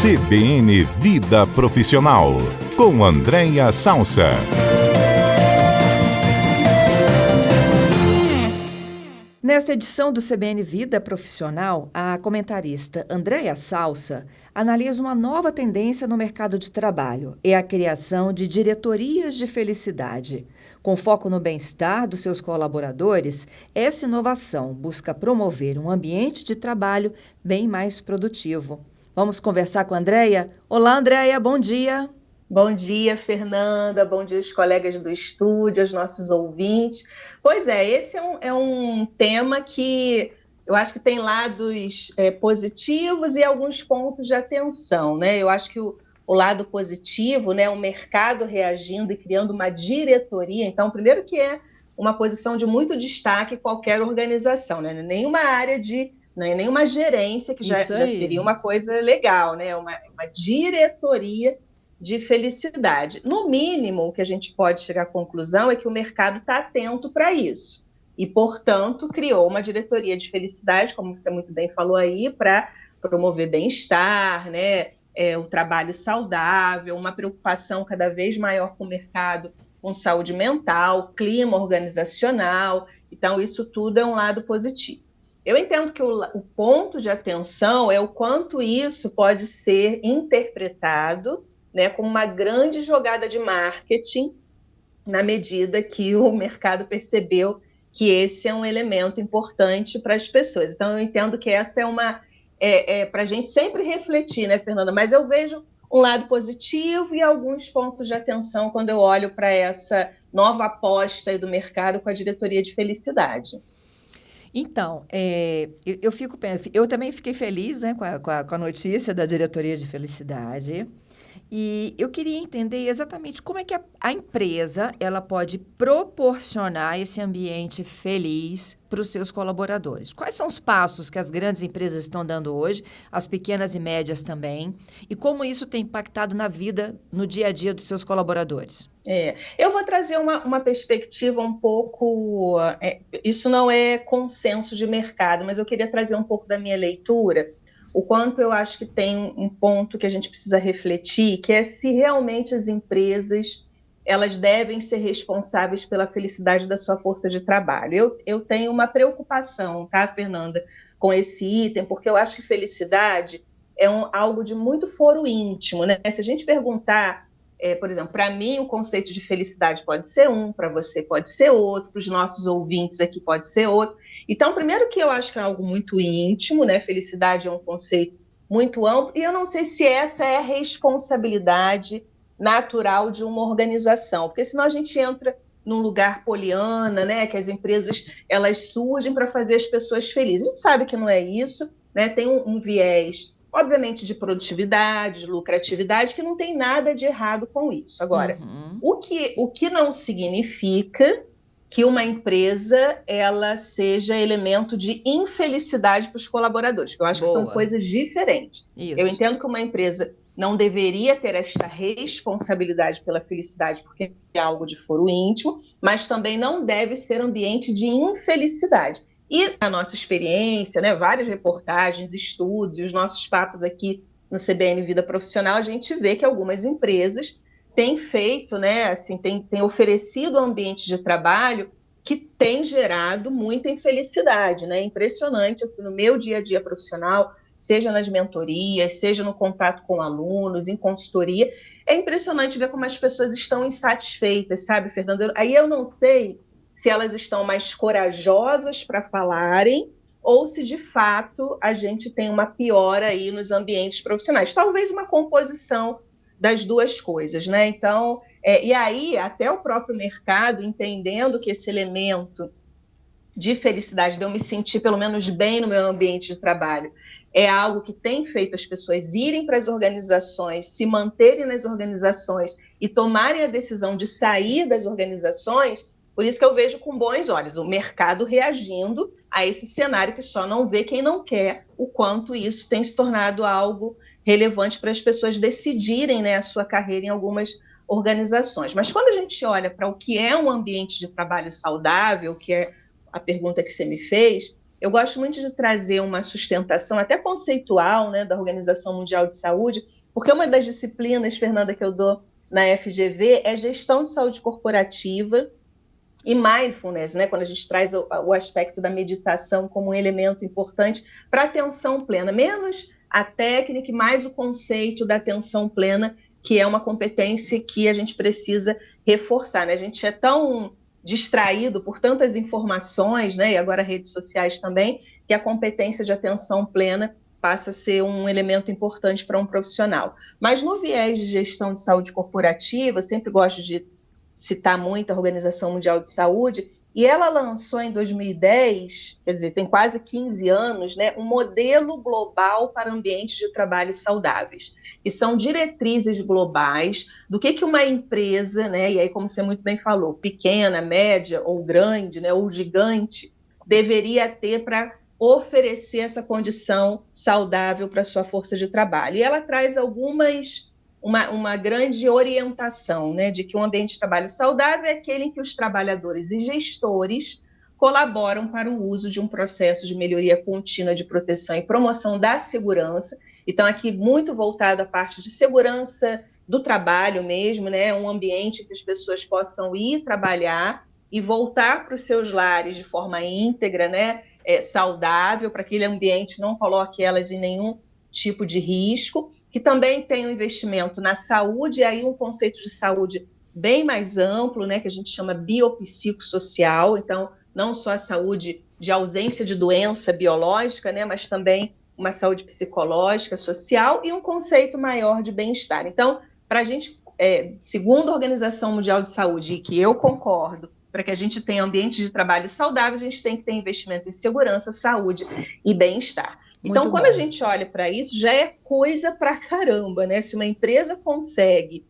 CBN Vida Profissional, com Andréia Salsa. Nesta edição do CBN Vida Profissional, a comentarista Andréia Salsa analisa uma nova tendência no mercado de trabalho: é a criação de diretorias de felicidade. Com foco no bem-estar dos seus colaboradores, essa inovação busca promover um ambiente de trabalho bem mais produtivo. Vamos conversar com a Andréia? Olá, Andréia, bom dia. Bom dia, Fernanda. Bom dia, os colegas do estúdio, aos nossos ouvintes. Pois é, esse é um tema que eu acho que tem lados positivos e alguns pontos de atenção, né? Eu acho que o lado positivo, né, o mercado reagindo e criando uma diretoria. Então, primeiro que é uma posição de muito destaque em qualquer organização, né? Nenhuma área nenhuma gerência, que já seria uma coisa legal, né? Uma diretoria de felicidade. No mínimo, o que a gente pode chegar à conclusão é que o mercado está atento para isso. E, portanto, criou uma diretoria de felicidade, como você muito bem falou aí, para promover bem-estar, né? O trabalho saudável, uma preocupação cada vez maior com o mercado, com saúde mental, clima organizacional. Então, isso tudo é um lado positivo. Eu entendo que o ponto de atenção é o quanto isso pode ser interpretado, né, como uma grande jogada de marketing, na medida que o mercado percebeu que esse é um elemento importante para as pessoas. Então, eu entendo que essa é para a gente sempre refletir, né, Fernanda? Mas eu vejo um lado positivo e alguns pontos de atenção quando eu olho para essa nova aposta aí do mercado com a diretoria de felicidade. Então, eu também fiquei feliz, né, com a notícia da diretoria de felicidade. E eu queria entender exatamente como é que a empresa ela pode proporcionar esse ambiente feliz para os seus colaboradores. Quais são os passos que as grandes empresas estão dando hoje, as pequenas e médias também, e como isso tem impactado na vida, no dia a dia dos seus colaboradores? Eu vou trazer uma perspectiva um pouco... isso não é consenso de mercado, mas eu queria trazer um pouco da minha leitura, o quanto eu acho que tem um ponto que a gente precisa refletir, que é se realmente as empresas elas devem ser responsáveis pela felicidade da sua força de trabalho. Eu tenho uma preocupação, tá, Fernanda, com esse item, porque eu acho que felicidade é algo de muito foro íntimo, né? Se a gente perguntar, por exemplo, para mim o conceito de felicidade pode ser para você pode ser outro, para os nossos ouvintes aqui pode ser outro. Então, primeiro que eu acho que é algo muito íntimo, né? Felicidade é um conceito muito amplo, e eu não sei se essa é a responsabilidade natural de uma organização, porque senão a gente entra num lugar poliana, né? Que as empresas elas surgem para fazer as pessoas felizes. A gente sabe que não é isso, né? Tem um viés, obviamente, de produtividade, de lucratividade, que não tem nada de errado com isso. Agora, o que não significa que uma empresa ela seja elemento de infelicidade para os colaboradores, que eu acho que são coisas diferentes. Isso. Eu entendo que uma empresa não deveria ter esta responsabilidade pela felicidade, porque é algo de foro íntimo, mas também não deve ser ambiente de infelicidade. E a nossa experiência, né, várias reportagens, estudos e os nossos papos aqui no CBN Vida Profissional, a gente vê que algumas empresas têm feito, né, assim, tem oferecido um ambiente de trabalho que tem gerado muita infelicidade, né? Impressionante, assim, no meu dia a dia profissional, seja nas mentorias, seja no contato com alunos, em consultoria, é impressionante ver como as pessoas estão insatisfeitas, sabe, Fernanda? Aí eu não sei se elas estão mais corajosas para falarem ou se, de fato, a gente tem uma piora aí nos ambientes profissionais. Talvez uma composição das duas coisas, né? Então, e aí até o próprio mercado, entendendo que esse elemento de felicidade, de eu me sentir pelo menos bem no meu ambiente de trabalho, é algo que tem feito as pessoas irem para as organizações, se manterem nas organizações e tomarem a decisão de sair das organizações. Por isso que eu vejo com bons olhos o mercado reagindo a esse cenário que só não vê quem não quer, o quanto isso tem se tornado algo relevante para as pessoas decidirem, né, a sua carreira em algumas organizações. Mas quando a gente olha para o que é um ambiente de trabalho saudável, que é a pergunta que você me fez, eu gosto muito de trazer uma sustentação até conceitual, né, da Organização Mundial de Saúde, porque uma das disciplinas, Fernanda, que eu dou na FGV é gestão de saúde corporativa e mindfulness, né, quando a gente traz o aspecto da meditação como um elemento importante para a atenção plena, menos a técnica e mais o conceito da atenção plena, que é uma competência que a gente precisa reforçar, né? A gente é tão distraído por tantas informações, né, e agora redes sociais também, que a competência de atenção plena passa a ser um elemento importante para um profissional. Mas no viés de gestão de saúde corporativa, sempre gosto de citar muito a Organização Mundial de Saúde, e ela lançou em 2010, quer dizer, tem quase 15 anos, né, um modelo global para ambientes de trabalho saudáveis, que são diretrizes globais do que uma empresa, né, e aí como você muito bem falou, pequena, média ou grande, né, ou gigante, deveria ter para oferecer essa condição saudável para a sua força de trabalho. E ela traz uma grande orientação, né, de que um ambiente de trabalho saudável é aquele em que os trabalhadores e gestores colaboram para o uso de um processo de melhoria contínua de proteção e promoção da segurança. Então, aqui muito voltado à parte de segurança do trabalho mesmo, né, um ambiente que as pessoas possam ir trabalhar e voltar para os seus lares de forma íntegra, né, saudável, para que aquele ambiente não coloque elas em nenhum tipo de risco, que também tem um investimento na saúde, e aí um conceito de saúde bem mais amplo, né, que a gente chama biopsicossocial, então não só a saúde de ausência de doença biológica, né, mas também uma saúde psicológica, social, e um conceito maior de bem-estar. Então, para a gente, segundo a Organização Mundial de Saúde, e que eu concordo, para que a gente tenha ambientes de trabalho saudáveis, a gente tem que ter investimento em segurança, saúde e bem-estar. Então, quando a gente olha para isso, já é coisa pra caramba, né? Se uma empresa consegue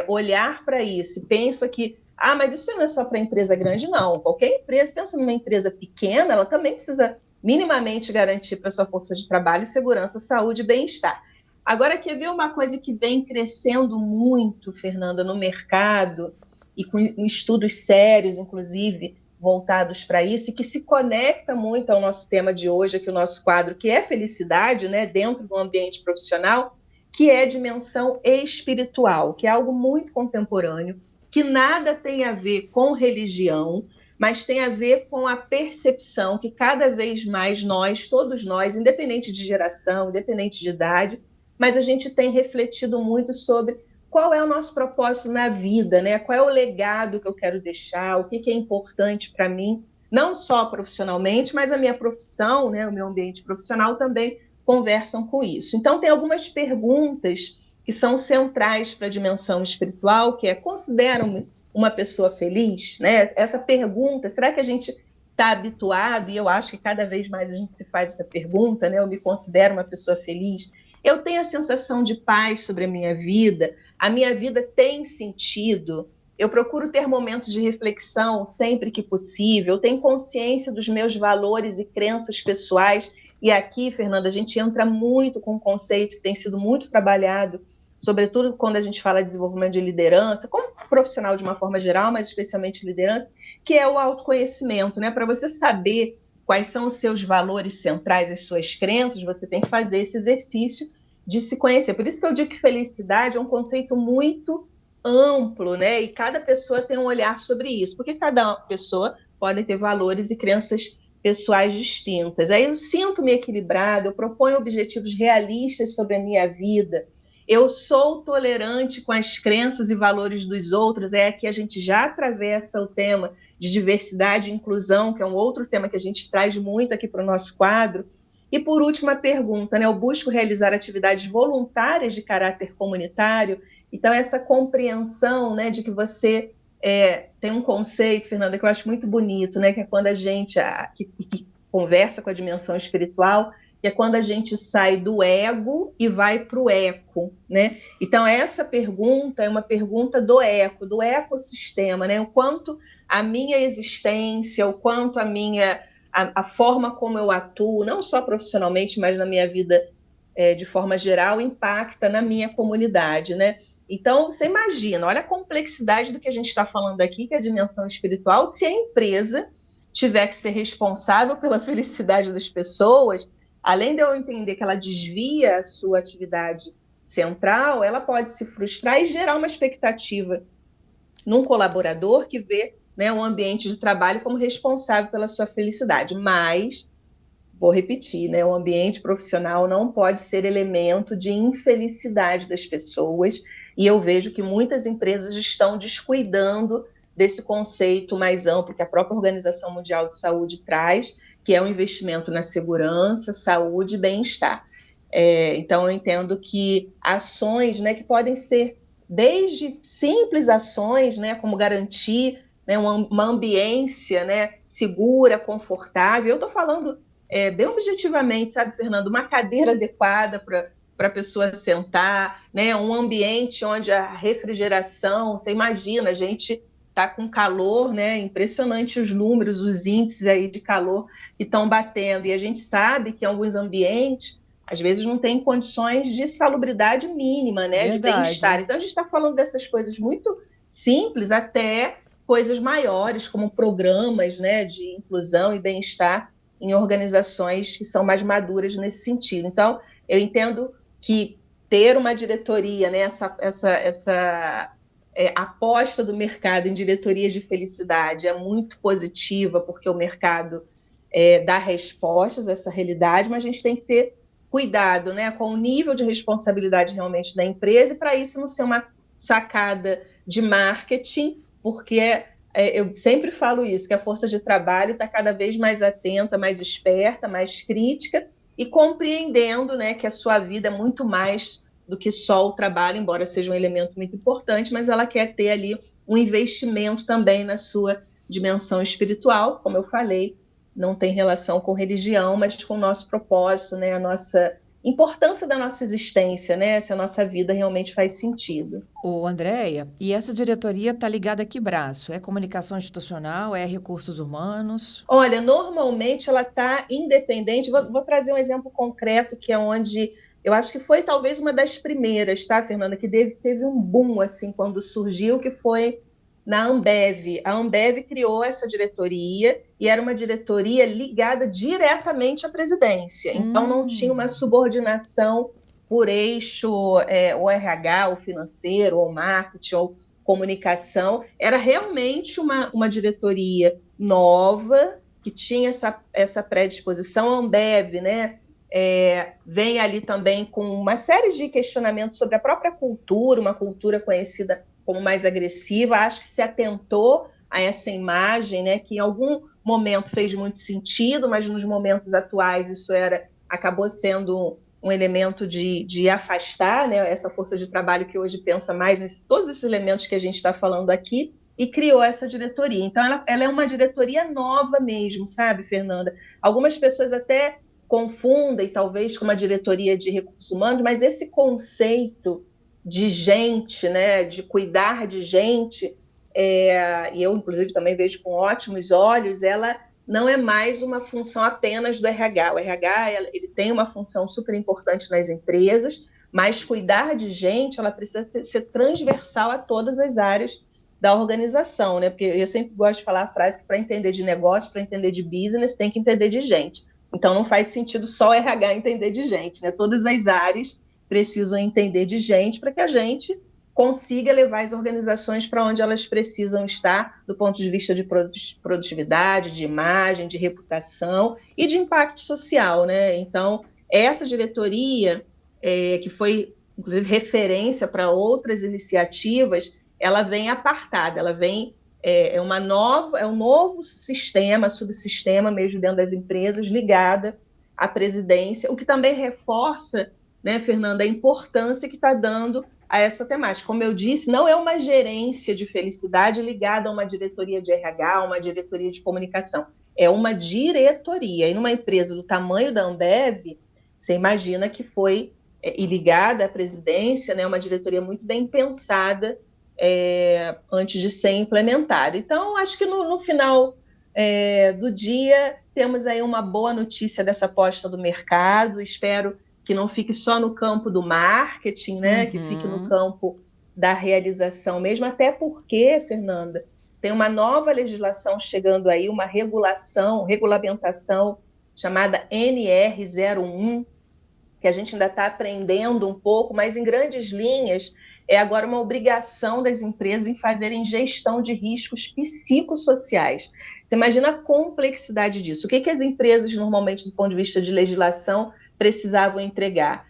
olhar para isso e pensa que, mas isso não é só para empresa grande, não. Qualquer empresa, pensa numa empresa pequena, ela também precisa minimamente garantir para sua força de trabalho segurança, saúde e bem-estar. Agora, quer ver uma coisa que vem crescendo muito, Fernanda, no mercado, e com estudos sérios, inclusive, voltados para isso, e que se conecta muito ao nosso tema de hoje, aqui o nosso quadro, que é felicidade, né, dentro do ambiente profissional, que é dimensão espiritual, que é algo muito contemporâneo, que nada tem a ver com religião, mas tem a ver com a percepção que cada vez mais nós, todos nós, independente de geração, independente de idade, mas a gente tem refletido muito sobre qual é o nosso propósito na vida, né? Qual é o legado que eu quero deixar, o que é importante para mim, não só profissionalmente, mas a minha profissão, né, o meu ambiente profissional também conversam com isso. Então, tem algumas perguntas que são centrais para a dimensão espiritual, que é: considero-me uma pessoa feliz? Né? Essa pergunta, será que a gente está habituado, e eu acho que cada vez mais a gente se faz essa pergunta, né? Eu me considero uma pessoa feliz? Eu tenho a sensação de paz sobre a minha vida tem sentido? Eu procuro ter momentos de reflexão sempre que possível, eu tenho consciência dos meus valores e crenças pessoais, e aqui, Fernanda, a gente entra muito com um conceito que tem sido muito trabalhado, sobretudo quando a gente fala de desenvolvimento de liderança, como profissional de uma forma geral, mas especialmente liderança, que é o autoconhecimento, né? Para você saber quais são os seus valores centrais, as suas crenças, você tem que fazer esse exercício de se conhecer. Por isso que eu digo que felicidade é um conceito muito amplo, né? E cada pessoa tem um olhar sobre isso, porque cada pessoa pode ter valores e crenças pessoais distintas. Aí eu sinto-me equilibrada, eu proponho objetivos realistas sobre a minha vida, eu sou tolerante com as crenças e valores dos outros. Aqui a gente já atravessa o tema de diversidade e inclusão, que é um outro tema que a gente traz muito aqui para o nosso quadro. E, por último, a pergunta, né? Eu busco realizar atividades voluntárias de caráter comunitário. Então, essa compreensão, né, de que você tem um conceito, Fernanda, que eu acho muito bonito, né, que é quando a gente que conversa com a dimensão espiritual, que é quando a gente sai do ego e vai para o eco, né? Então, essa pergunta é uma pergunta do eco, do ecossistema, né? O quanto a minha existência, o quanto a forma como eu atuo, não só profissionalmente, mas na minha vida de forma geral, impacta na minha comunidade, né? Então, você imagina, olha a complexidade do que a gente está falando aqui, que é a dimensão espiritual, se a empresa tiver que ser responsável pela felicidade das pessoas, além de eu entender que ela desvia a sua atividade central, ela pode se frustrar e gerar uma expectativa num colaborador que vê, né, um ambiente de trabalho como responsável pela sua felicidade. Mas, vou repetir, né, o ambiente profissional não pode ser elemento de infelicidade das pessoas, e eu vejo que muitas empresas estão descuidando desse conceito mais amplo que a própria Organização Mundial de Saúde traz, que é o investimento na segurança, saúde e bem-estar. Então, eu entendo que ações, né, que podem ser desde simples ações, né, como garantir, né, uma ambiência, né, segura, confortável. Eu estou falando bem objetivamente, sabe, Fernando? Uma cadeira adequada para a pessoa sentar, né, um ambiente onde a refrigeração, você imagina, a gente está com calor, né, impressionante os números, os índices aí de calor que estão batendo, e a gente sabe que em alguns ambientes às vezes não tem condições de salubridade mínima, né, de bem-estar. Então, a gente está falando dessas coisas muito simples até coisas maiores, como programas, né, de inclusão e bem-estar em organizações que são mais maduras nesse sentido. Então, eu entendo que ter uma diretoria, né, essa aposta do mercado em diretorias de felicidade é muito positiva, porque o mercado dá respostas a essa realidade, mas a gente tem que ter cuidado, né, com o nível de responsabilidade realmente da empresa, e para isso não ser uma sacada de marketing, porque eu sempre falo isso, que a força de trabalho está cada vez mais atenta, mais esperta, mais crítica, e compreendendo, né, que a sua vida é muito mais do que só o trabalho, embora seja um elemento muito importante, mas ela quer ter ali um investimento também na sua dimensão espiritual, como eu falei, não tem relação com religião, mas com o nosso propósito, né? A nossa importância da nossa existência, né? Se a nossa vida realmente faz sentido. Ô, Andréia, e essa diretoria está ligada a que braço? É comunicação institucional? É recursos humanos? Olha, normalmente ela está independente. Vou trazer um exemplo concreto, que é onde eu acho que foi talvez uma das primeiras, tá, Fernanda? Que teve um boom, assim, quando surgiu, que foi na Ambev. A Ambev criou essa diretoria e era uma diretoria ligada diretamente à presidência. Então, não tinha uma subordinação por eixo, o RH, o financeiro, ou marketing, ou comunicação. Era realmente uma diretoria nova, que tinha essa predisposição. A Ambev, né, vem ali também com uma série de questionamentos sobre a própria cultura, uma cultura conhecida como mais agressiva. Acho que se atentou a essa imagem, né, que em algum momento fez muito sentido, mas nos momentos atuais isso acabou sendo um elemento de afastar, né, essa força de trabalho que hoje pensa mais todos esses elementos que a gente está falando aqui, e criou essa diretoria. Então, ela é uma diretoria nova mesmo, sabe, Fernanda? Algumas pessoas até confundem, talvez, com uma diretoria de recursos humanos, mas esse conceito de gente, né, de cuidar de gente, e eu, inclusive, também vejo com ótimos olhos, ela não é mais uma função apenas do RH. O RH ele tem uma função super importante nas empresas, mas cuidar de gente, ela precisa ser transversal a todas as áreas da organização, né? Porque eu sempre gosto de falar a frase que para entender de negócio, para entender de business, tem que entender de gente. Então, não faz sentido só o RH entender de gente, né? Todas as áreas precisam entender de gente para que a gente consiga levar as organizações para onde elas precisam estar, do ponto de vista de produtividade, de imagem, de reputação e de impacto social, né? Então, essa diretoria, que foi, inclusive, referência para outras iniciativas, ela vem apartada, ela vem um novo sistema, subsistema mesmo dentro das empresas, ligada à presidência, o que também reforça, né, Fernanda, a importância que está dando a essa temática. Como eu disse, não é uma gerência de felicidade ligada a uma diretoria de RH, uma diretoria de comunicação, é uma diretoria. E numa empresa do tamanho da Ambev, você imagina que foi, e ligada à presidência, né, uma diretoria muito bem pensada, antes de ser implementada. Então, acho que no final do dia, temos aí uma boa notícia dessa aposta do mercado. Espero que não fique só no campo do marketing, né? Que fique no campo da realização mesmo, até porque, Fernanda, tem uma nova legislação chegando aí, uma regulamentação chamada NR01, que a gente ainda está aprendendo um pouco, mas em grandes linhas é agora uma obrigação das empresas em fazerem gestão de riscos psicossociais. Você imagina a complexidade disso. O que as empresas, normalmente, do ponto de vista de legislação, precisavam entregar?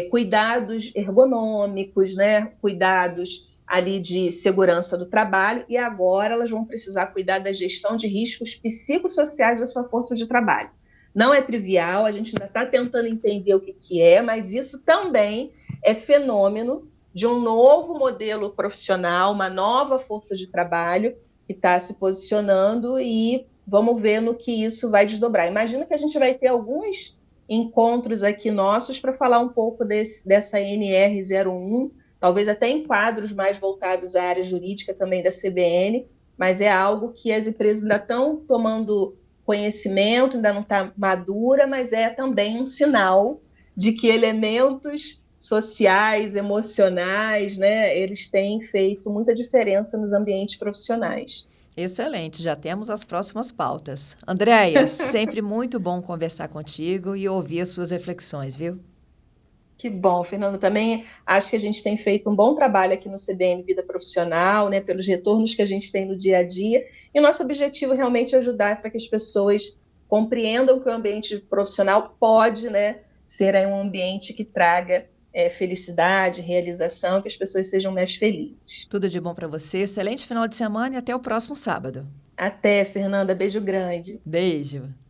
Cuidados ergonômicos, né? Cuidados ali de segurança do trabalho, e agora elas vão precisar cuidar da gestão de riscos psicossociais da sua força de trabalho. Não é trivial, a gente ainda está tentando entender o que é, mas isso também é fenômeno de um novo modelo profissional, uma nova força de trabalho que está se posicionando, e vamos ver no que isso vai desdobrar. Imagina que a gente vai ter alguns encontros aqui nossos para falar um pouco dessa NR01, talvez até em quadros mais voltados à área jurídica também da CBN, mas é algo que as empresas ainda estão tomando conhecimento, ainda não está madura, mas é também um sinal de que elementos sociais, emocionais, né, eles têm feito muita diferença nos ambientes profissionais. Excelente, já temos as próximas pautas. Andréia, sempre muito bom conversar contigo e ouvir as suas reflexões, viu? Que bom, Fernanda. Também acho que a gente tem feito um bom trabalho aqui no CBN Vida Profissional, né, pelos retornos que a gente tem no dia a dia. E o nosso objetivo realmente é ajudar para que as pessoas compreendam que o ambiente profissional pode, né, ser um ambiente que traga felicidade, realização, que as pessoas sejam mais felizes. Tudo de bom para você, excelente final de semana e até o próximo sábado. Até, Fernanda. Beijo grande. Beijo.